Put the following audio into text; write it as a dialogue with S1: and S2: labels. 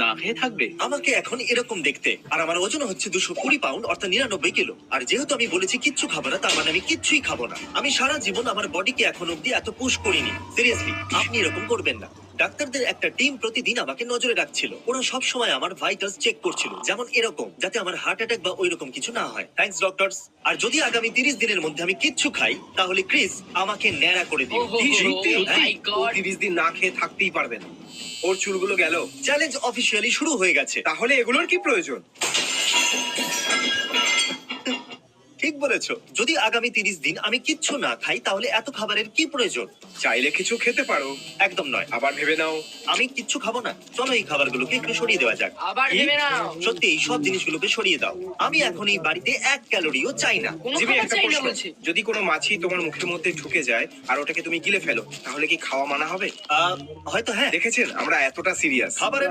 S1: না খেয়ে থাকবে?
S2: আমাকে এখন এরকম দেখতে, আর আমার ওজন হচ্ছে 220 পাউন্ড, অর্থাৎ 99 কিলো। আর যেহেতু আমি বলেছি কিচ্ছু খাবো না, তার মানে আমি কিচ্ছুই খাবো না। আমি সারা জীবন আমার বডিকে এখন অব্দি এত পুশ করিনি। সিরিয়াসলি, আপনি এরকম করবেন না। ডাক্তারদের একটা টিম প্রতিদিন আমাকে নজরে রাখছিল। ওরা সব সময় আমার ভাইটালস চেক করছিল, যেমন এরকম, যাতে আমার হার্ট অ্যাটাক বা ওইরকম কিছু না হয়। Thanks doctors. আর যদি আগামী 30 দিনের মধ্যে আমি কিচ্ছু খাই, তাহলে ক্রিস আমাকে ন্যাড়া করে দিও।
S1: কি সত্যি?
S3: মাই
S4: ও
S3: গড
S4: 30 দিন না খেয়ে থাকতেই পারবে না। ওর চুলগুলো গেল,
S2: চ্যালেঞ্জ অফিসিয়ালি শুরু হয়ে গেছে।
S4: তাহলে এগুলোর কি প্রয়োজন?
S2: ঠিক বলেছো, যদি আগামী 30 দিন আমি কিচ্ছু না খাই, তাহলে এত খাবারের কি প্রয়োজন?
S4: চাইলে কিছু খেতে পারো,
S2: একদম নয়।
S4: আবার ভেবে নাও।
S2: আমি কিচ্ছু খাবো না। চলো এই খাবারগুলোকে একটু সরিয়ে দেওয়া যাক।
S3: আবার ভেবে নাও।
S2: সত্যি এই সব জিনিসগুলোকে সরিয়ে দাও। আমি এখন এই বাড়িতে 1 ক্যালোরিও চাই না।
S3: কোনো
S4: জিমি,
S3: খাবার
S4: একটা
S3: চাই না
S4: প্রশ্ন।
S3: বলছে।
S4: যদি কোনো মাছি তোমার মুখের মধ্যে ঢুকে যায় আর ওটাকে তুমি গিলে ফেলো, তাহলে কি খাওয়া মানা হবে?
S2: হয়তো হ্যাঁ।
S4: দেখেছেন, আমরা এতটা সিরিয়াস।
S2: খাবারের